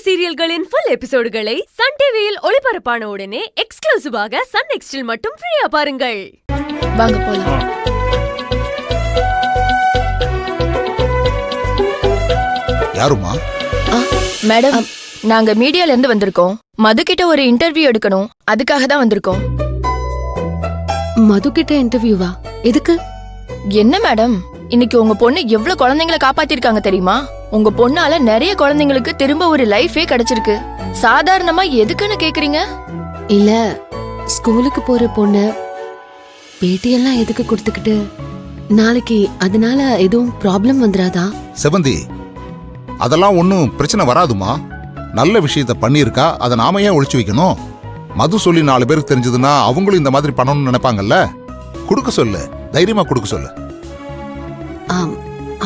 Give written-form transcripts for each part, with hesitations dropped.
சீரியல்களின் full எபிசோடுகளை Sun டிவியில் ஒளிபரப்பான உடனே எக்ஸ்க்ளூசிவாக சன் நெக்ஸ்டில் மட்டும் ஃப்ரீயா பாருங்கள். வாங்க போலாம். யாருமா? மேடம், நாங்க மீடியால இருந்து வந்திருக்கோம். மது கிட்ட ஒரு இன்டர்வியூ எடுக்கணும், அதுக்காக தான் வந்திருக்கோம். மது கிட்ட இன்டர்வியூவா? எதுக்கு? என்ன மேடம், இன்னைக்கு உங்க பொண்ணு எவ்வளவு குழந்தைங்களை காப்பாத்திருக்காங்க தெரியுமா? உங்க பொண்ணால நிறைய குழந்தைங்களுக்கு திரும்ப ஒரு லைஃபே கிடைச்சிருக்கு. சாதாரணமா எதுக்குன்னு கேக்குறீங்க? இல்ல, ஸ்கூலுக்கு போற பொண்ணு பேட்டியெல்லாம் எதுக்கு கொடுத்துக்கிட்டு நாளைக்கு அதனால எதுவும் ப்ராப்ளம் வந்துடாதா? செவந்தி, அதெல்லாம் ஒன்னும் பிரச்சனை வராதுமா. நல்ல விஷயத்த பண்ணியிருக்கா, அதை நாம ஏன் ஒழிச்சு வைக்கணும்? மது சொல்லி 4 பேருக்கு தெரிஞ்சதுன்னா அவங்களும் இந்த மாதிரி பண்ணணும்னு நினைப்பாங்கல்ல. கொடுக்க சொல்லு, தைரியமா கொடுக்க சொல்லு.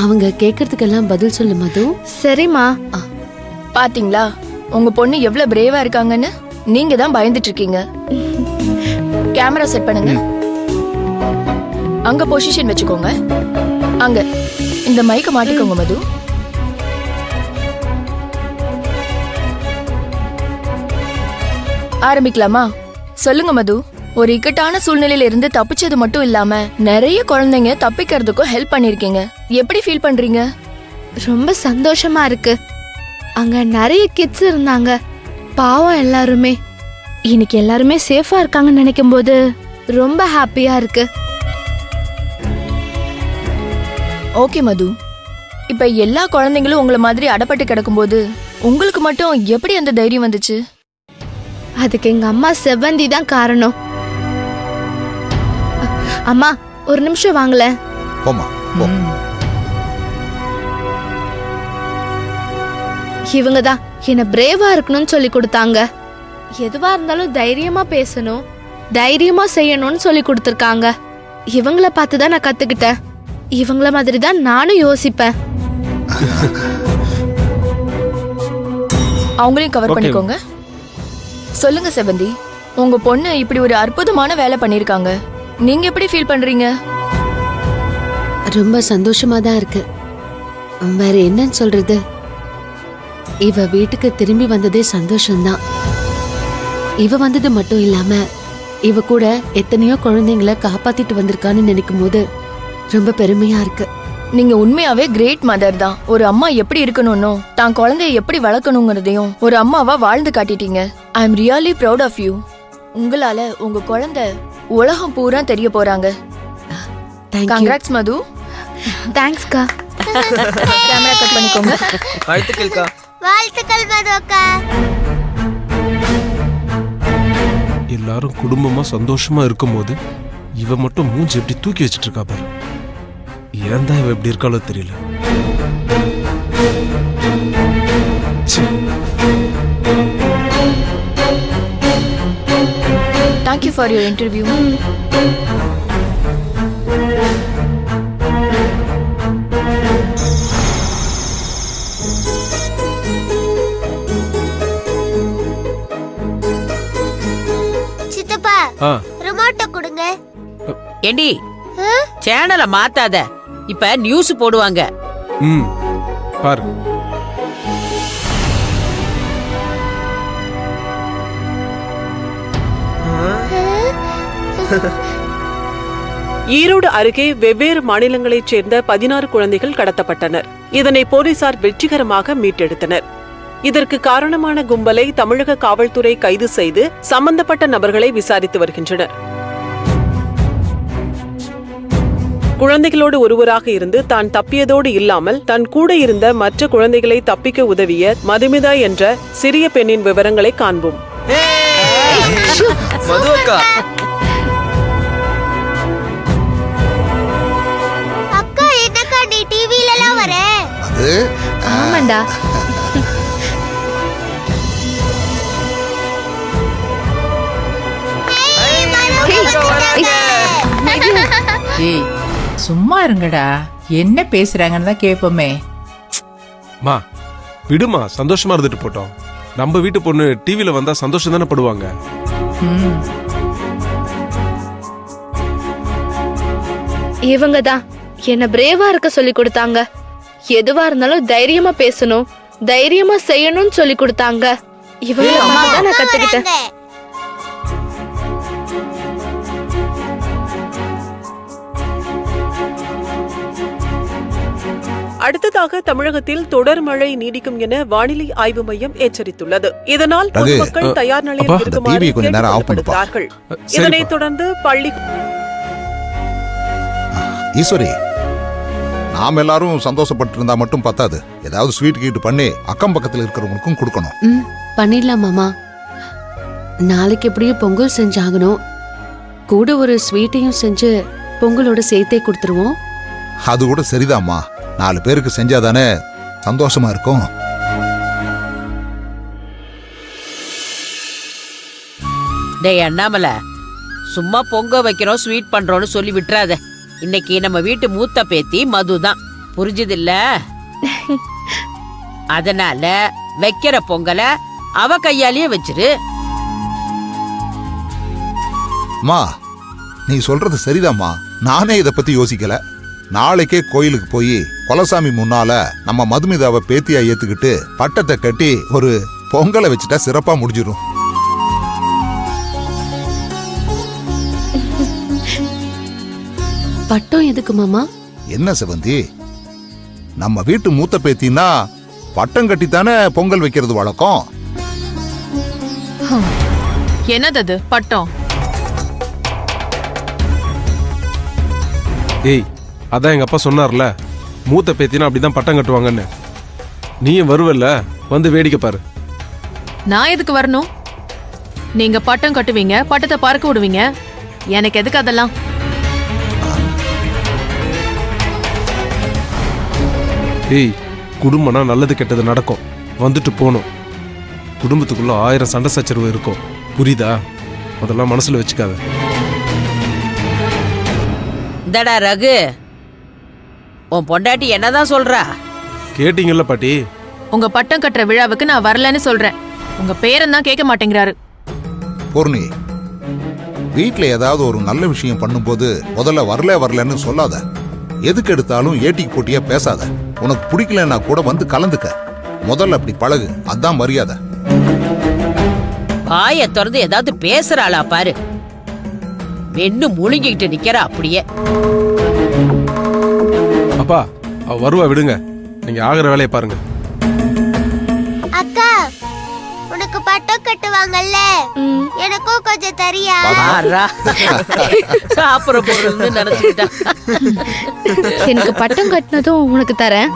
அவங்க கேக்குறதுக்கெல்லாம் பதில் சொல்லு மது. சரிம்மா. பாத்தீங்களா உங்க பொண்ணு எவ்வளவு பிரேவா இருக்காங்கன்னு? நீங்க தான் பயந்துட்டு இருக்கீங்க. கேமரா செட் பண்ணுங்க. அங்க பொசிஷன் வச்சுக்கோங்க. அங்க இந்த மைக்க மாட்டிக்கோங்க மது. ஆரம்பிக்கலாமா? சொல்லுங்க மது. ஒரு இக்கட்டான சூழ்நிலையில இருந்து தப்பிச்சது மட்டும் இல்லாம நிறைய குழந்தைங்க தப்பிக்கிறதுக்கும் ஹெல்ப் பண்ணிருக்கீங்க. எப்படி ஃபீல் பண்றீங்க? ரொம்ப சந்தோஷமா இருக்கு. அங்க நிறைய கிட்ஸ் இருந்தாங்க, பாவம் எல்லாருமே. இன்னைக்கு எல்லாருமே சேஃபா இருக்காங்கன்னு நினைக்கும் போது ரொம்ப ஹாப்பியா இருக்கு. ஓகே மது, இப்ப எல்லா குழந்தைங்களும் உங்களை மாதிரி அடப்பட்டு கிடக்கும்போது உங்களுக்கு மட்டும் எப்படி அந்த தைரியம் வந்துச்சு? அதுக்கு எங்க அம்மா செவந்தி தான் காரணம். அம்மா, ஒரு நிமிஷம் வாங்கல. போமா போ. இவங்க தான் என்ன பிரேவா இருக்கணும்னு சொல்லி கொடுத்தாங்க. எதுவா இருந்தாலும் தைரியமா பேசணும், தைரியமா செய்யணும்னு சொல்லி கொடுத்துருக்காங்க. இவங்கள பார்த்து தான் நான் கத்துக்கிட்டேன். இவங்கள மாதிரி தான் நானும் யோசிப்பேன். அவங்களையும் கவர் பண்ணிக்கோங்க. சொல்லுங்க செவந்தி, உங்க பொண்ணு இப்படி ஒரு அற்புதமான வேலை பண்ணிருக்காங்க. நீங்க எப்படி ஃபீல் பண்றீங்க? ரொம்ப சந்தோஷமா தான் இருக்கு. வேற என்னன்னு சொல்றது? இவ வீட்டுக்கு திரும்பி வந்ததே சந்தோஷம்தான். இவ வந்தது மட்டும் இல்லாம இவ கூட எத்தனையோ குழந்தைங்களை காப்பாத்திட்டு வந்திருக்கான்னு நினைக்கும் போது ரொம்ப பெருமையா இருக்கு. நீங்க உண்மையாவே கிரேட் மதர் தான். ஒரு அம்மா எப்படி இருக்கணும்னோ தான் குழந்தைய எப்படி வளர்க்கணுங்கிறதையும் ஒரு அம்மாவா வாழ்ந்து காட்டிட்டீங்க. I am really proud of you. உங்களால உங்க குழந்தை உலகம் பூரா தெரிய போறாங்க. கங்க்ராட்ஸ் மது. தேங்க்ஸ்க்கா. கேமரா கட் பண்ணிக்கோங்க. வாழ்த்துக்கள்க்கா. வாழ்த்துக்கள் மதுக்கா. எல்லாரும் குடும்பமா சந்தோஷமா இருக்கும்போது இவ மட்டும் மூஞ்சி எப்படி தூக்கி வச்சிட்டு இருக்கா பாரு. ஏன் தான் இவ எப்படி இருக்காளோ தெரியல. Thank you for your interview. சித்தப்பா, ரிமோட்ட கொடுங்க. ஏண்டி, சேனலை மாத்தாத. இப்ப நியூஸ் போடுவாங்க. பாரு. ஈரோடு அருகே வெவ்வேறு மாநிலங்களைச் சேர்ந்த 16 குழந்தைகள் கடத்தப்பட்டனர். இதனை போலீசார் வெற்றிகரமாக மீட்டெடுத்தனர். இதற்கு காரணமான கும்பலை தமிழக காவல்துறை கைது செய்து சம்பந்தப்பட்ட நபர்களை விசாரித்து வருகின்றனர். குழந்தைகளோடு ஒருவராக இருந்து தான் தப்பியதோடு இல்லாமல் தன் கூட இருந்த மற்ற குழந்தைகளை தப்பிக்க உதவிய மதுமிதா என்ற சிறிய பெண்ணின் விவரங்களை காண்போம். அக்கா, என்னக்கா நீ டிவில எல்லாம் வர? அது ஆமாண்டா. ஏய், சும்மா இருங்கடா. என்ன பேசுறாங்கன்னு தான் கேட்போமே. மா விடுமா, சந்தோஷமா இருந்துட்டு போட்டோம். நம்ம வீட்டு பொண்ணு டிவில வந்தா சந்தோஷம் தானே படுவாங்க. இவங்க தான் என்ன பிரேவா இருக்க சொல்லி கொடுத்தாங்க. எதுவா இருந்தாலும் தைரியமா பேசணும், தைரியமா செய்யணும்னு சொல்லி கொடுத்தாங்க. இவங்கள பார்த்து தான் நான் கத்துக்கிட்டேன். அடுத்ததாக தமிழகத்தில் தொடர் மழை நீடிக்கும் என வானிலை ஆய்வு மையம் எச்சரித்துள்ளது. இதனால் ரகு, பொதுமக்கள் தயார் நிலையில் அப்பா, இந்த இருக்குமாறு TV கொஞ்ச நேரம் ஆஃப் பண்ணுப்பா. கேட்டுக்கொள்ளப்படுகிறார்கள். இதனைத் தொடர்ந்து பள்ளி ஈஸ்வரி, நாம் எல்லாரும் சந்தோஷப்பட்டு இருந்தா மட்டும் பத்தாது. ஏதாவது ஸ்வீட் கீட்டு பண்ணி அக்கம் பக்கத்துல இருக்கிறவங்களுக்கும் கொடுக்கணும். ம் பண்ணிடலாம் மாமா. நாளைக்கு எப்படியும் பொங்கல் செஞ்சாகணும். கூட ஒரு ஸ்வீட்டையும் செஞ்சு பொங்கலோட சேர்த்தே கொடுத்துருவோம். அது கூட சரிதாம்மா. 4 பேருக்கு செஞ்சாதானே சந்தோஷமா இருக்கும். டேய் அண்ணாமலை, சும்மா பொங்க வைக்கிறோம் ஸ்வீட் பண்றோம்னு சொல்லி விட்டுறாத. இன்னைக்கு நம்ம வீட்டு மூத்த பேத்தி மது தான், புரிஞ்சதில்ல? அதனால வைக்கிற பொங்கலை அவ கையாலேயே வச்சிரு. அம்மா, நீ சொல்றது சரிதாம்மா. நானே இத பத்தி யோசிக்கல. நாளைக்கே கோயிலுக்கு போய் கொலசாமி முன்னால நம்ம மதுமிதாவை பேத்தியா ஏத்துக்கிட்டு பட்டத்தை கட்டி ஒரு பொங்கலை வச்சுட்டா சிறப்பா முடிஞ்சிடும். பட்டம் எதுக்கு மாமா? என்ன செவந்தி, நம்ம வீட்டு மூத்த பேத்தின்னா பட்டம் கட்டித்தானே பொங்கல் வைக்கிறது வழக்கம். என்னது பட்டம்? ஏய், அதான் எங்க அப்பா சொன்னார்ல, மூத்த பேத்தினா அப்படிதான் பட்டம் கட்டுவாங்கன்னு. நீயும் வருவல்ல, வந்து வேடிக்கை பாரு. நான் எதுக்கு வரணும்? நீங்க பட்டம் கட்டுவீங்க, பட்டத்தை பறக்க விடுவீங்க. எனக்கு எதுக்கு அதெல்லாம்? ஏய், குடும்பம்னா நல்லது கெட்டது நடக்கும், வந்துட்டு போகணும். குடும்பத்துக்குள்ள 1000 சண்டை சச்சரவு இருக்கும், புரியுதா? அதெல்லாம் மனசுல வச்சுக்காத. இந்தடா ரகு, உன் பொண்டாட்டி என்னதான் சொல்றா? கேட்டீங்கல்ல பாட்டி? உங்க பட்டம் கட்டுற விழாவுக்கு நான் வரலன்னு சொல்றேன். உங்க பேரன் தான் கேட்க மாட்டேங்கிறாரு. பூர்ணி, வீட்ல ஏதாவது ஒரு நல்ல விஷயம் பண்ணும்போது முதல்ல வரலன்னு சொல்லாத. எதுக்கு எடுத்தாலும் ஏட்டிக்கு போட்டியா பேசாத. உனக்கு பிடிக்கலன்னா கூட வந்து கலந்துக்க. முதல்ல அப்படி பழகு, அதான் மரியாதை. வாயை திறந்து ஏதாவது பேசுறாளா பாரு. வெண்ணு முழுங்கிட்டு நிக்கிறா அப்படியே. அப்பா, அவ வருவா, விடுங்க. நீங்க ஆகிற வேலையை பாருங்க. அக்கா, உனக்கு பட்டம் கட்டுவாங்கல்ல, எனக்கும் கொஞ்சம் தரியா? சாப்பிட போறதுன்னு நினைச்சுக்கிட்டா. எனக்கு பட்டம் கட்டினதும் உனக்கு தரேன்.